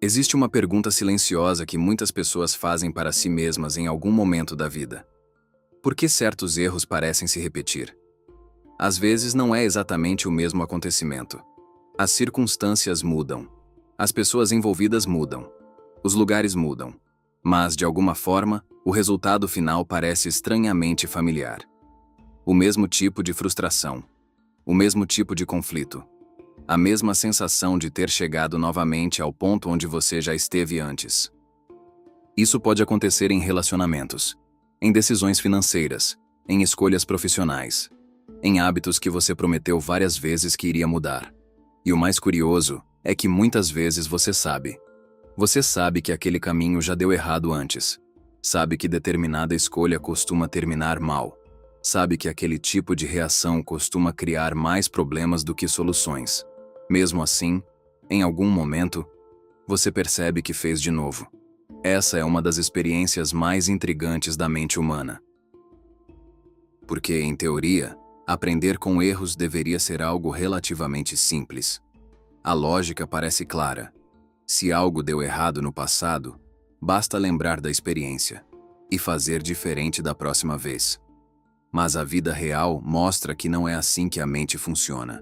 Existe uma pergunta silenciosa que muitas pessoas fazem para si mesmas em algum momento da vida. Por que certos erros parecem se repetir? Às vezes não é exatamente o mesmo acontecimento. As circunstâncias mudam. As pessoas envolvidas mudam. Os lugares mudam. Mas, de alguma forma, o resultado final parece estranhamente familiar. O mesmo tipo de frustração. O mesmo tipo de conflito. A mesma sensação de ter chegado novamente ao ponto onde você já esteve antes. Isso pode acontecer em relacionamentos, em decisões financeiras, em escolhas profissionais, em hábitos que você prometeu várias vezes que iria mudar. E o mais curioso é que muitas vezes você sabe. Você sabe que aquele caminho já deu errado antes. Sabe que determinada escolha costuma terminar mal. Sabe que aquele tipo de reação costuma criar mais problemas do que soluções. Mesmo assim, em algum momento, você percebe que fez de novo. Essa é uma das experiências mais intrigantes da mente humana. Porque, em teoria, aprender com erros deveria ser algo relativamente simples. A lógica parece clara. Se algo deu errado no passado, basta lembrar da experiência e fazer diferente da próxima vez. Mas a vida real mostra que não é assim que a mente funciona.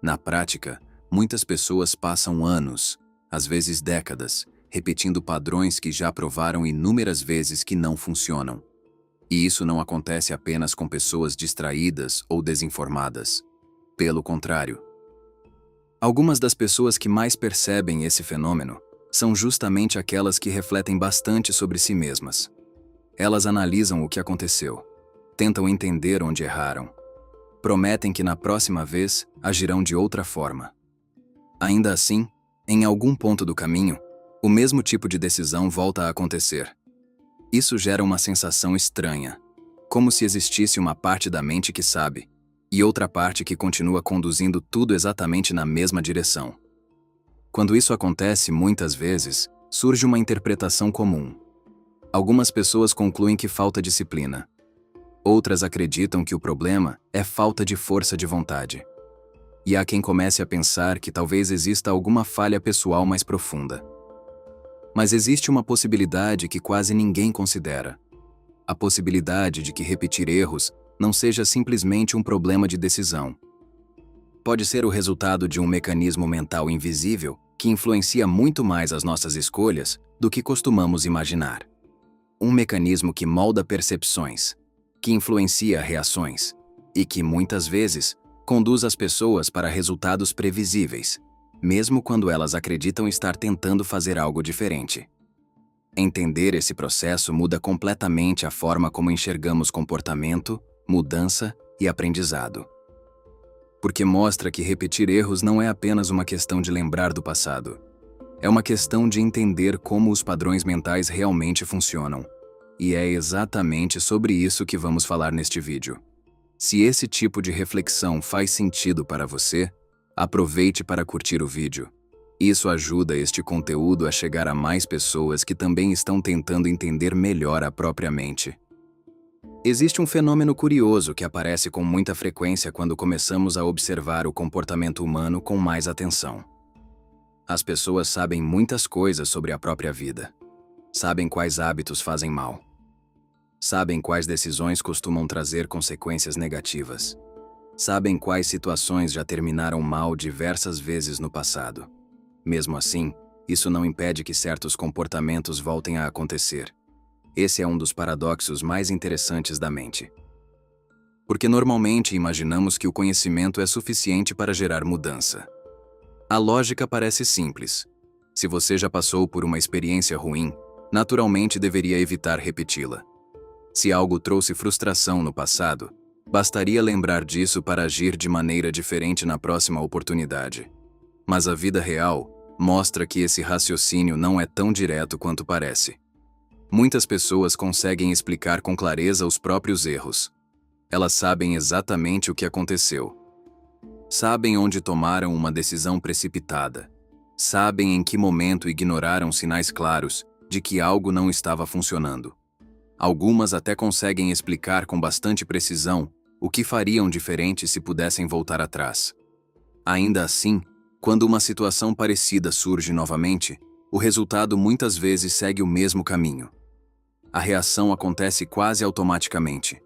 Na prática, muitas pessoas passam anos, às vezes décadas, repetindo padrões que já provaram inúmeras vezes que não funcionam. E isso não acontece apenas com pessoas distraídas ou desinformadas. Pelo contrário. Algumas das pessoas que mais percebem esse fenômeno são justamente aquelas que refletem bastante sobre si mesmas. Elas analisam o que aconteceu, tentam entender onde erraram, prometem que na próxima vez agirão de outra forma. Ainda assim, em algum ponto do caminho, o mesmo tipo de decisão volta a acontecer. Isso gera uma sensação estranha, como se existisse uma parte da mente que sabe, e outra parte que continua conduzindo tudo exatamente na mesma direção. Quando isso acontece muitas vezes, surge uma interpretação comum. Algumas pessoas concluem que falta disciplina. Outras acreditam que o problema é falta de força de vontade. E há quem comece a pensar que talvez exista alguma falha pessoal mais profunda. Mas existe uma possibilidade que quase ninguém considera. A possibilidade de que repetir erros não seja simplesmente um problema de decisão. Pode ser o resultado de um mecanismo mental invisível que influencia muito mais as nossas escolhas do que costumamos imaginar. Um mecanismo que molda percepções, que influencia reações e que, muitas vezes, conduz as pessoas para resultados previsíveis, mesmo quando elas acreditam estar tentando fazer algo diferente. Entender esse processo muda completamente a forma como enxergamos comportamento, mudança e aprendizado. Porque mostra que repetir erros não é apenas uma questão de lembrar do passado. É uma questão de entender como os padrões mentais realmente funcionam. E é exatamente sobre isso que vamos falar neste vídeo. Se esse tipo de reflexão faz sentido para você, aproveite para curtir o vídeo. Isso ajuda este conteúdo a chegar a mais pessoas que também estão tentando entender melhor a própria mente. Existe um fenômeno curioso que aparece com muita frequência quando começamos a observar o comportamento humano com mais atenção. As pessoas sabem muitas coisas sobre a própria vida. Sabem quais hábitos fazem mal. Sabem quais decisões costumam trazer consequências negativas. Sabem quais situações já terminaram mal diversas vezes no passado. Mesmo assim, isso não impede que certos comportamentos voltem a acontecer. Esse é um dos paradoxos mais interessantes da mente. Porque normalmente imaginamos que o conhecimento é suficiente para gerar mudança. A lógica parece simples. Se você já passou por uma experiência ruim, naturalmente deveria evitar repeti-la. Se algo trouxe frustração no passado, bastaria lembrar disso para agir de maneira diferente na próxima oportunidade. Mas a vida real mostra que esse raciocínio não é tão direto quanto parece. Muitas pessoas conseguem explicar com clareza os próprios erros. Elas sabem exatamente o que aconteceu. Sabem onde tomaram uma decisão precipitada. Sabem em que momento ignoraram sinais claros de que algo não estava funcionando. Algumas até conseguem explicar com bastante precisão o que fariam diferente se pudessem voltar atrás. Ainda assim, quando uma situação parecida surge novamente, o resultado muitas vezes segue o mesmo caminho. A reação acontece quase automaticamente.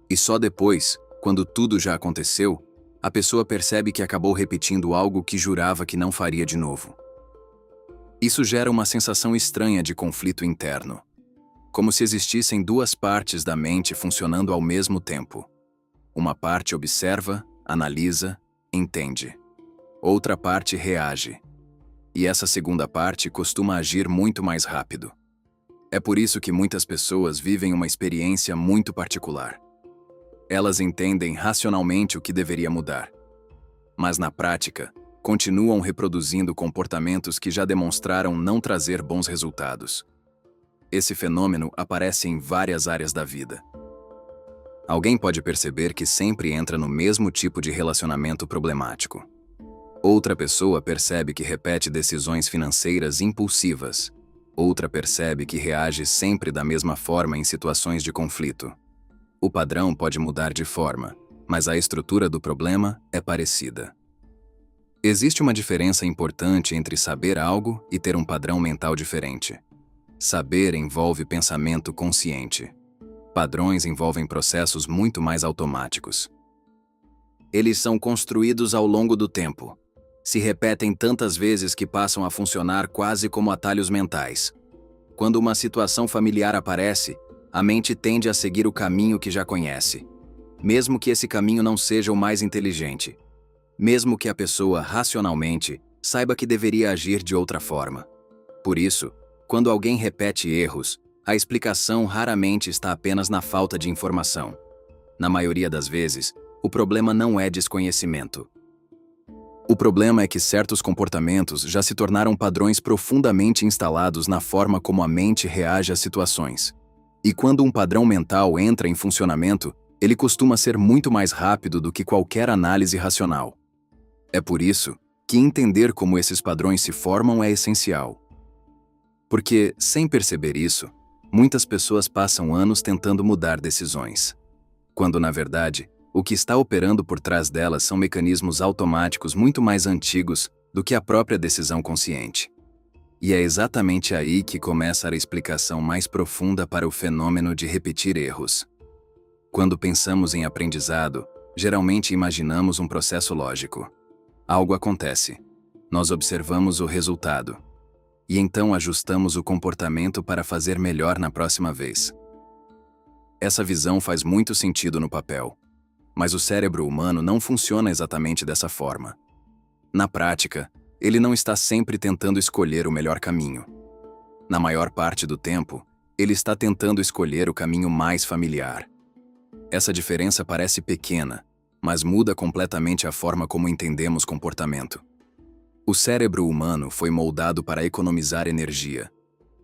E só depois, quando tudo já aconteceu, a pessoa percebe que acabou repetindo algo que jurava que não faria de novo. Isso gera uma sensação estranha de conflito interno, como se existissem duas partes da mente funcionando ao mesmo tempo. Uma parte observa, analisa, entende. Outra parte reage. E essa segunda parte costuma agir muito mais rápido. É por isso que muitas pessoas vivem uma experiência muito particular. Elas entendem racionalmente o que deveria mudar, mas na prática, continuam reproduzindo comportamentos que já demonstraram não trazer bons resultados. Esse fenômeno aparece em várias áreas da vida. Alguém pode perceber que sempre entra no mesmo tipo de relacionamento problemático. Outra pessoa percebe que repete decisões financeiras impulsivas. Outra percebe que reage sempre da mesma forma em situações de conflito. O padrão pode mudar de forma, mas a estrutura do problema é parecida. Existe uma diferença importante entre saber algo e ter um padrão mental diferente. Saber envolve pensamento consciente. Padrões envolvem processos muito mais automáticos. Eles são construídos ao longo do tempo. Se repetem tantas vezes que passam a funcionar quase como atalhos mentais. Quando uma situação familiar aparece, a mente tende a seguir o caminho que já conhece, mesmo que esse caminho não seja o mais inteligente. Mesmo que a pessoa, racionalmente, saiba que deveria agir de outra forma. Por isso, quando alguém repete erros, a explicação raramente está apenas na falta de informação. Na maioria das vezes, o problema não é desconhecimento. O problema é que certos comportamentos já se tornaram padrões profundamente instalados na forma como a mente reage às situações. E quando um padrão mental entra em funcionamento, ele costuma ser muito mais rápido do que qualquer análise racional. É por isso que entender como esses padrões se formam é essencial. Porque, sem perceber isso, muitas pessoas passam anos tentando mudar decisões, quando, na verdade, o que está operando por trás delas são mecanismos automáticos muito mais antigos do que a própria decisão consciente. E é exatamente aí que começa a explicação mais profunda para o fenômeno de repetir erros. Quando pensamos em aprendizado, geralmente imaginamos um processo lógico. Algo acontece. Nós observamos o resultado. E então ajustamos o comportamento para fazer melhor na próxima vez. Essa visão faz muito sentido no papel. Mas o cérebro humano não funciona exatamente dessa forma. Na prática, ele não está sempre tentando escolher o melhor caminho. Na maior parte do tempo, ele está tentando escolher o caminho mais familiar. Essa diferença parece pequena, mas muda completamente a forma como entendemos comportamento. O cérebro humano foi moldado para economizar energia.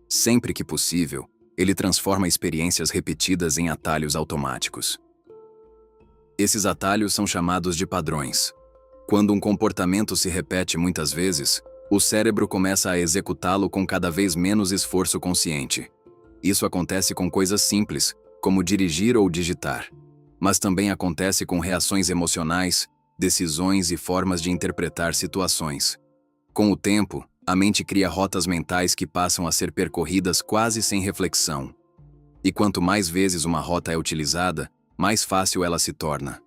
Sempre que possível, ele transforma experiências repetidas em atalhos automáticos. Esses atalhos são chamados de padrões. Quando um comportamento se repete muitas vezes, o cérebro começa a executá-lo com cada vez menos esforço consciente. Isso acontece com coisas simples, como dirigir ou digitar. Mas também acontece com reações emocionais, decisões e formas de interpretar situações. Com o tempo, a mente cria rotas mentais que passam a ser percorridas quase sem reflexão. E quanto mais vezes uma rota é utilizada, mais fácil ela se torna.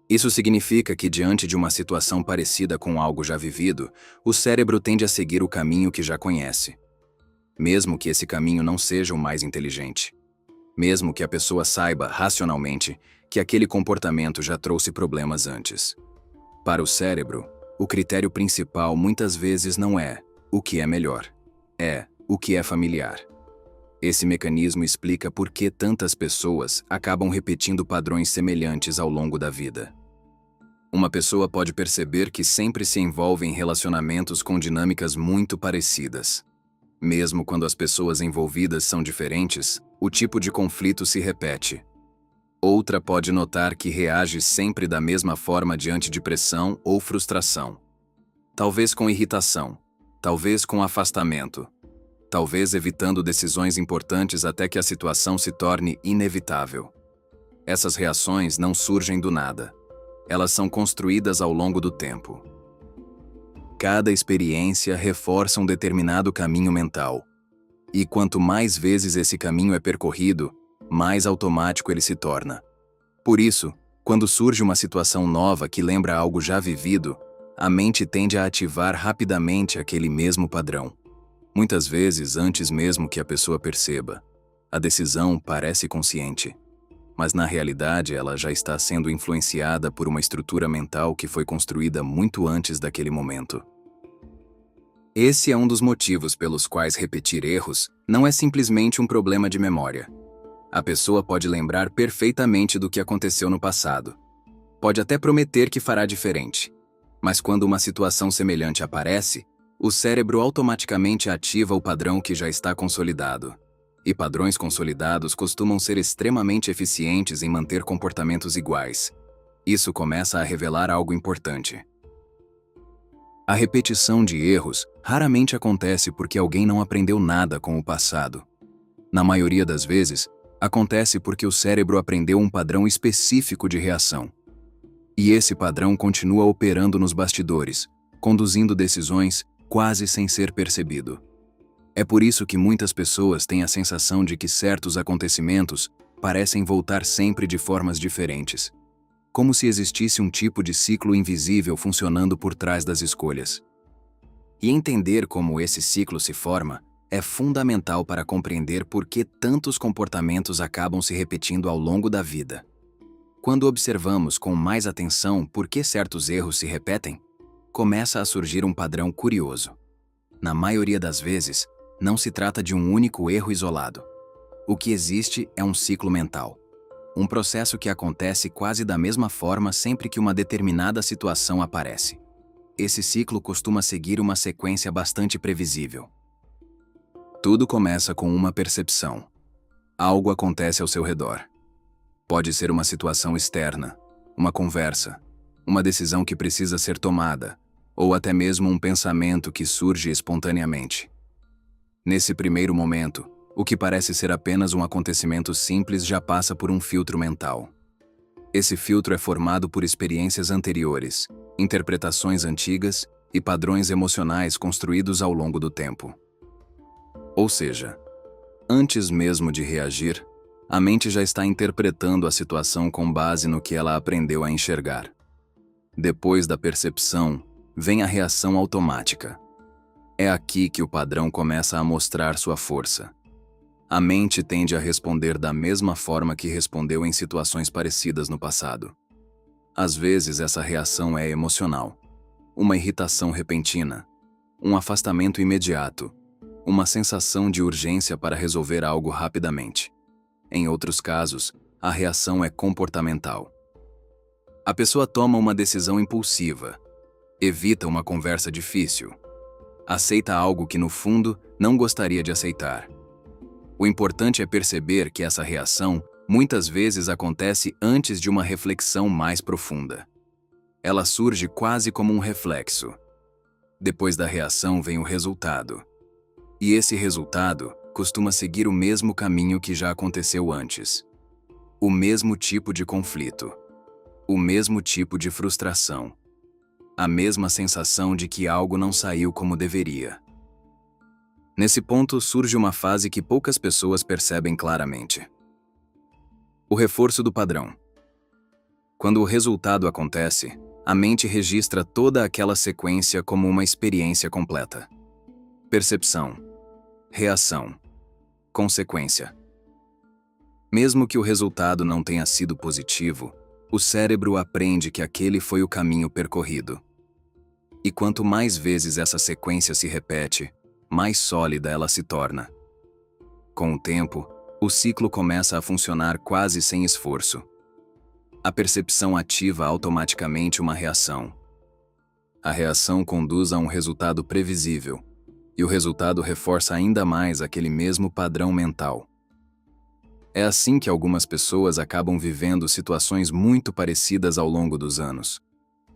Isso significa que, diante de uma situação parecida com algo já vivido, o cérebro tende a seguir o caminho que já conhece. Mesmo que esse caminho não seja o mais inteligente. Mesmo que a pessoa saiba, racionalmente, que aquele comportamento já trouxe problemas antes. Para o cérebro, o critério principal muitas vezes não é o que é melhor, é o que é familiar. Esse mecanismo explica por que tantas pessoas acabam repetindo padrões semelhantes ao longo da vida. Uma pessoa pode perceber que sempre se envolve em relacionamentos com dinâmicas muito parecidas. Mesmo quando as pessoas envolvidas são diferentes, o tipo de conflito se repete. Outra pode notar que reage sempre da mesma forma diante de pressão ou frustração. Talvez com irritação, talvez com afastamento. Talvez evitando decisões importantes até que a situação se torne inevitável. Essas reações não surgem do nada. Elas são construídas ao longo do tempo. Cada experiência reforça um determinado caminho mental. E quanto mais vezes esse caminho é percorrido, mais automático ele se torna. Por isso, quando surge uma situação nova que lembra algo já vivido, a mente tende a ativar rapidamente aquele mesmo padrão. Muitas vezes, antes mesmo que a pessoa perceba. A decisão parece consciente, mas na realidade ela já está sendo influenciada por uma estrutura mental que foi construída muito antes daquele momento. Esse é um dos motivos pelos quais repetir erros não é simplesmente um problema de memória. A pessoa pode lembrar perfeitamente do que aconteceu no passado. Pode até prometer que fará diferente. Mas quando uma situação semelhante aparece, o cérebro automaticamente ativa o padrão que já está consolidado. E padrões consolidados costumam ser extremamente eficientes em manter comportamentos iguais. Isso começa a revelar algo importante. A repetição de erros raramente acontece porque alguém não aprendeu nada com o passado. Na maioria das vezes, acontece porque o cérebro aprendeu um padrão específico de reação. E esse padrão continua operando nos bastidores, conduzindo decisões quase sem ser percebido. É por isso que muitas pessoas têm a sensação de que certos acontecimentos parecem voltar sempre de formas diferentes, como se existisse um tipo de ciclo invisível funcionando por trás das escolhas. E entender como esse ciclo se forma é fundamental para compreender por que tantos comportamentos acabam se repetindo ao longo da vida. Quando observamos com mais atenção por que certos erros se repetem, começa a surgir um padrão curioso. Na maioria das vezes, não se trata de um único erro isolado. O que existe é um ciclo mental. Um processo que acontece quase da mesma forma sempre que uma determinada situação aparece. Esse ciclo costuma seguir uma sequência bastante previsível. Tudo começa com uma percepção. Algo acontece ao seu redor. Pode ser uma situação externa, uma conversa, uma decisão que precisa ser tomada, ou até mesmo um pensamento que surge espontaneamente. Nesse primeiro momento, o que parece ser apenas um acontecimento simples já passa por um filtro mental. Esse filtro é formado por experiências anteriores, interpretações antigas e padrões emocionais construídos ao longo do tempo. Ou seja, antes mesmo de reagir, a mente já está interpretando a situação com base no que ela aprendeu a enxergar. Depois da percepção, vem a reação automática. É aqui que o padrão começa a mostrar sua força. A mente tende a responder da mesma forma que respondeu em situações parecidas no passado. Às vezes, essa reação é emocional. Uma irritação repentina, um afastamento imediato, uma sensação de urgência para resolver algo rapidamente. Em outros casos, a reação é comportamental. A pessoa toma uma decisão impulsiva, evita uma conversa difícil, aceita algo que no fundo não gostaria de aceitar. O importante é perceber que essa reação muitas vezes acontece antes de uma reflexão mais profunda. Ela surge quase como um reflexo. Depois da reação vem o resultado. E esse resultado costuma seguir o mesmo caminho que já aconteceu antes. O mesmo tipo de conflito. O mesmo tipo de frustração. A mesma sensação de que algo não saiu como deveria. Nesse ponto surge uma fase que poucas pessoas percebem claramente. O reforço do padrão. Quando o resultado acontece, a mente registra toda aquela sequência como uma experiência completa. Percepção, reação, consequência. Mesmo que o resultado não tenha sido positivo, o cérebro aprende que aquele foi o caminho percorrido. E quanto mais vezes essa sequência se repete, mais sólida ela se torna. Com o tempo, o ciclo começa a funcionar quase sem esforço. A percepção ativa automaticamente uma reação. A reação conduz a um resultado previsível, e o resultado reforça ainda mais aquele mesmo padrão mental. É assim que algumas pessoas acabam vivendo situações muito parecidas ao longo dos anos.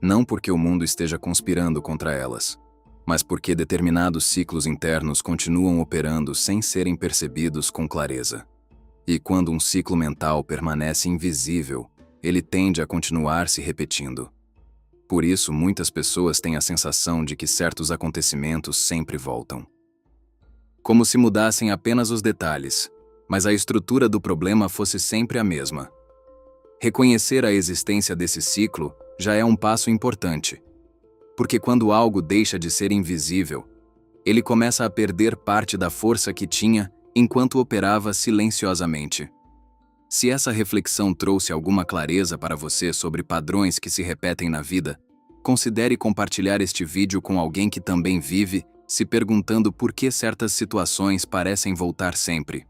Não porque o mundo esteja conspirando contra elas, mas porque determinados ciclos internos continuam operando sem serem percebidos com clareza. E quando um ciclo mental permanece invisível, ele tende a continuar se repetindo. Por isso, muitas pessoas têm a sensação de que certos acontecimentos sempre voltam. Como se mudassem apenas os detalhes, mas a estrutura do problema fosse sempre a mesma. Reconhecer a existência desse ciclo já é um passo importante, porque quando algo deixa de ser invisível, ele começa a perder parte da força que tinha enquanto operava silenciosamente. Se essa reflexão trouxe alguma clareza para você sobre padrões que se repetem na vida, considere compartilhar este vídeo com alguém que também vive, se perguntando por que certas situações parecem voltar sempre.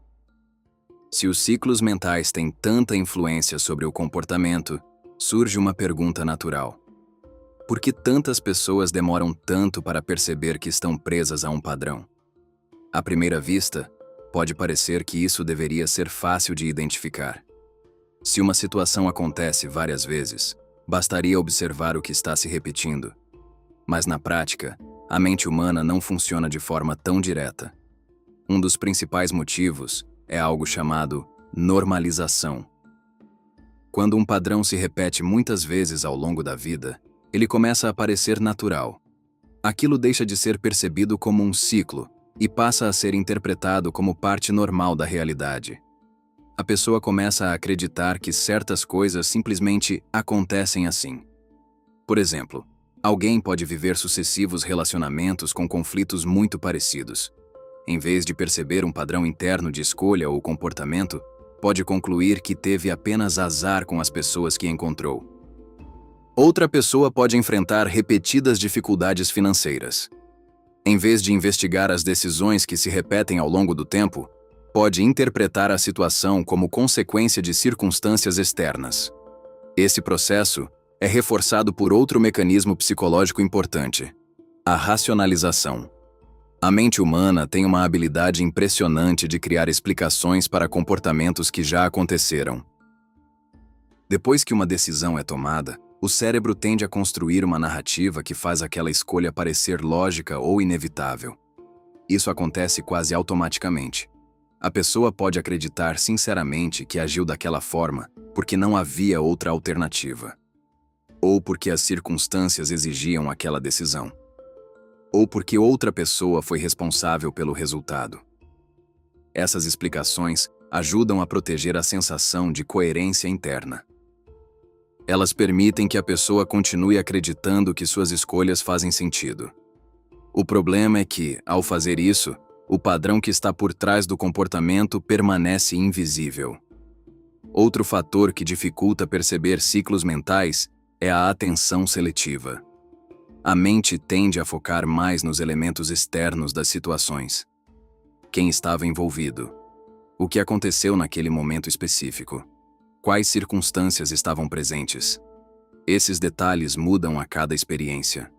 Se os ciclos mentais têm tanta influência sobre o comportamento, surge uma pergunta natural. Por que tantas pessoas demoram tanto para perceber que estão presas a um padrão? À primeira vista, pode parecer que isso deveria ser fácil de identificar. Se uma situação acontece várias vezes, bastaria observar o que está se repetindo. Mas na prática, a mente humana não funciona de forma tão direta. Um dos principais motivos é algo chamado normalização. Quando um padrão se repete muitas vezes ao longo da vida, ele começa a parecer natural. Aquilo deixa de ser percebido como um ciclo e passa a ser interpretado como parte normal da realidade. A pessoa começa a acreditar que certas coisas simplesmente acontecem assim. Por exemplo, alguém pode viver sucessivos relacionamentos com conflitos muito parecidos. Em vez de perceber um padrão interno de escolha ou comportamento, pode concluir que teve apenas azar com as pessoas que encontrou. Outra pessoa pode enfrentar repetidas dificuldades financeiras. Em vez de investigar as decisões que se repetem ao longo do tempo, pode interpretar a situação como consequência de circunstâncias externas. Esse processo é reforçado por outro mecanismo psicológico importante: a racionalização. A mente humana tem uma habilidade impressionante de criar explicações para comportamentos que já aconteceram. Depois que uma decisão é tomada, o cérebro tende a construir uma narrativa que faz aquela escolha parecer lógica ou inevitável. Isso acontece quase automaticamente. A pessoa pode acreditar sinceramente que agiu daquela forma porque não havia outra alternativa. Ou porque as circunstâncias exigiam aquela decisão. Ou porque outra pessoa foi responsável pelo resultado. Essas explicações ajudam a proteger a sensação de coerência interna. Elas permitem que a pessoa continue acreditando que suas escolhas fazem sentido. O problema é que, ao fazer isso, o padrão que está por trás do comportamento permanece invisível. Outro fator que dificulta perceber ciclos mentais é a atenção seletiva. A mente tende a focar mais nos elementos externos das situações. Quem estava envolvido? O que aconteceu naquele momento específico? Quais circunstâncias estavam presentes? Esses detalhes mudam a cada experiência.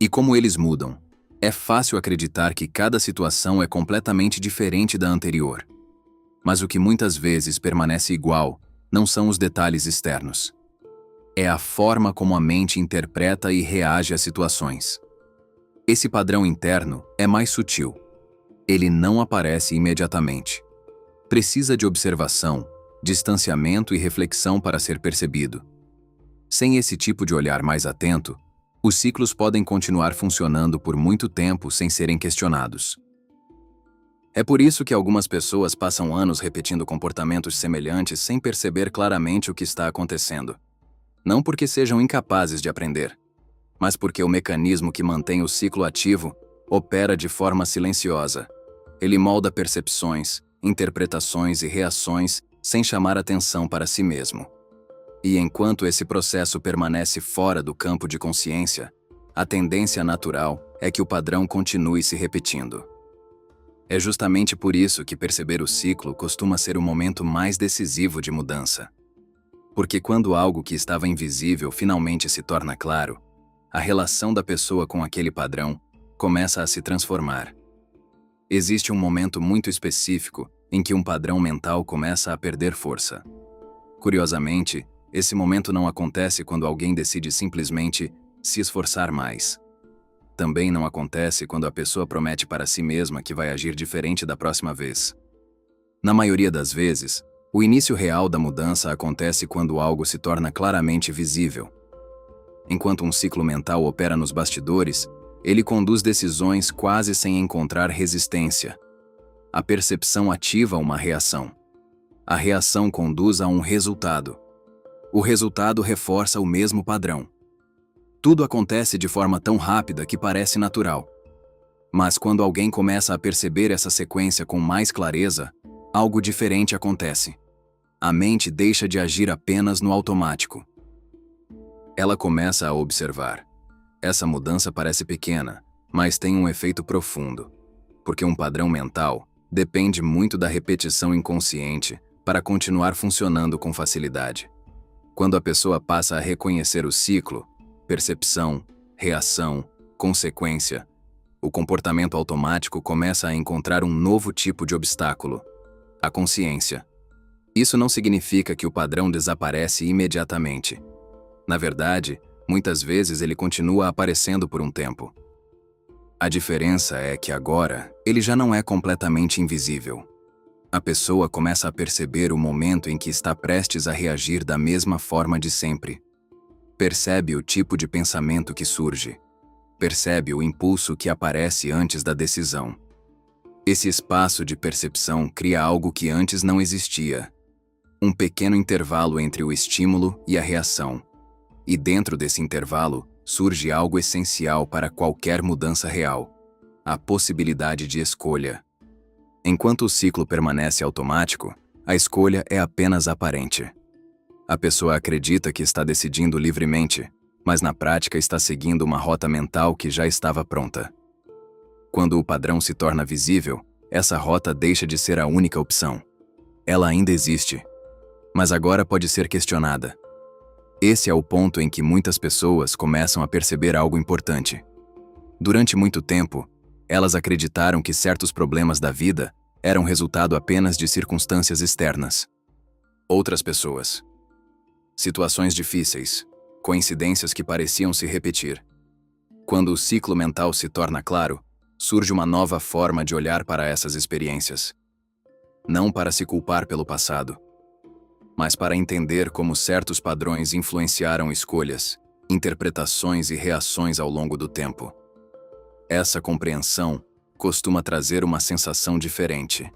E como eles mudam, é fácil acreditar que cada situação é completamente diferente da anterior. Mas o que muitas vezes permanece igual não são os detalhes externos. É a forma como a mente interpreta e reage às situações. Esse padrão interno é mais sutil. Ele não aparece imediatamente. Precisa de observação, distanciamento e reflexão para ser percebido. Sem esse tipo de olhar mais atento, os ciclos podem continuar funcionando por muito tempo sem serem questionados. É por isso que algumas pessoas passam anos repetindo comportamentos semelhantes sem perceber claramente o que está acontecendo. Não porque sejam incapazes de aprender, mas porque o mecanismo que mantém o ciclo ativo opera de forma silenciosa. Ele molda percepções, interpretações e reações sem chamar atenção para si mesmo. E enquanto esse processo permanece fora do campo de consciência, a tendência natural é que o padrão continue se repetindo. É justamente por isso que perceber o ciclo costuma ser o momento mais decisivo de mudança. Porque quando algo que estava invisível finalmente se torna claro, a relação da pessoa com aquele padrão começa a se transformar. Existe um momento muito específico em que um padrão mental começa a perder força. Curiosamente, esse momento não acontece quando alguém decide simplesmente se esforçar mais. Também não acontece quando a pessoa promete para si mesma que vai agir diferente da próxima vez. Na maioria das vezes, o início real da mudança acontece quando algo se torna claramente visível. Enquanto um ciclo mental opera nos bastidores, ele conduz decisões quase sem encontrar resistência. A percepção ativa uma reação. A reação conduz a um resultado. O resultado reforça o mesmo padrão. Tudo acontece de forma tão rápida que parece natural. Mas quando alguém começa a perceber essa sequência com mais clareza, algo diferente acontece. A mente deixa de agir apenas no automático. Ela começa a observar. Essa mudança parece pequena, mas tem um efeito profundo, porque um padrão mental depende muito da repetição inconsciente para continuar funcionando com facilidade. Quando a pessoa passa a reconhecer o ciclo, percepção, reação, consequência, o comportamento automático começa a encontrar um novo tipo de obstáculo: a consciência. Isso não significa que o padrão desaparece imediatamente. Na verdade, muitas vezes ele continua aparecendo por um tempo. A diferença é que agora ele já não é completamente invisível. A pessoa começa a perceber o momento em que está prestes a reagir da mesma forma de sempre. Percebe o tipo de pensamento que surge. Percebe o impulso que aparece antes da decisão. Esse espaço de percepção cria algo que antes não existia. Um pequeno intervalo entre o estímulo e a reação. E dentro desse intervalo, surge algo essencial para qualquer mudança real: a possibilidade de escolha. Enquanto o ciclo permanece automático, a escolha é apenas aparente. A pessoa acredita que está decidindo livremente, mas na prática está seguindo uma rota mental que já estava pronta. Quando o padrão se torna visível, essa rota deixa de ser a única opção. Ela ainda existe, mas agora pode ser questionada. Esse é o ponto em que muitas pessoas começam a perceber algo importante. Durante muito tempo, elas acreditaram que certos problemas da vida eram resultado apenas de circunstâncias externas. Outras pessoas. Situações difíceis, coincidências que pareciam se repetir. Quando o ciclo mental se torna claro, surge uma nova forma de olhar para essas experiências. Não para se culpar pelo passado, mas para entender como certos padrões influenciaram escolhas, interpretações e reações ao longo do tempo. Essa compreensão costuma trazer uma sensação diferente.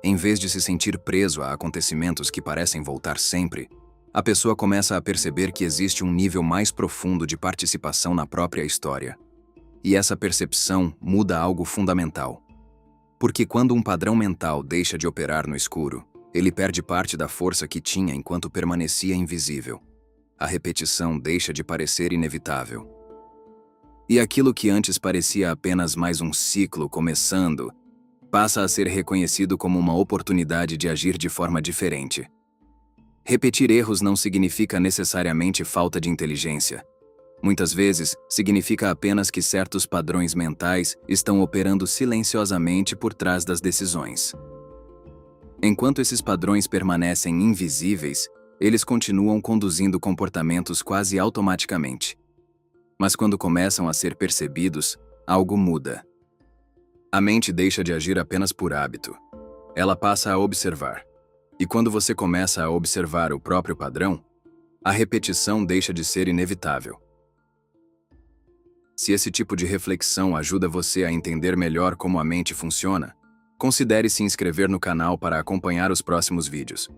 Em vez de se sentir preso a acontecimentos que parecem voltar sempre, a pessoa começa a perceber que existe um nível mais profundo de participação na própria história. E essa percepção muda algo fundamental. Porque quando um padrão mental deixa de operar no escuro, ele perde parte da força que tinha enquanto permanecia invisível. A repetição deixa de parecer inevitável. E aquilo que antes parecia apenas mais um ciclo começando, passa a ser reconhecido como uma oportunidade de agir de forma diferente. Repetir erros não significa necessariamente falta de inteligência. Muitas vezes, significa apenas que certos padrões mentais estão operando silenciosamente por trás das decisões. Enquanto esses padrões permanecem invisíveis, eles continuam conduzindo comportamentos quase automaticamente. Mas quando começam a ser percebidos, algo muda. A mente deixa de agir apenas por hábito. Ela passa a observar. E quando você começa a observar o próprio padrão, a repetição deixa de ser inevitável. Se esse tipo de reflexão ajuda você a entender melhor como a mente funciona, considere se inscrever no canal para acompanhar os próximos vídeos.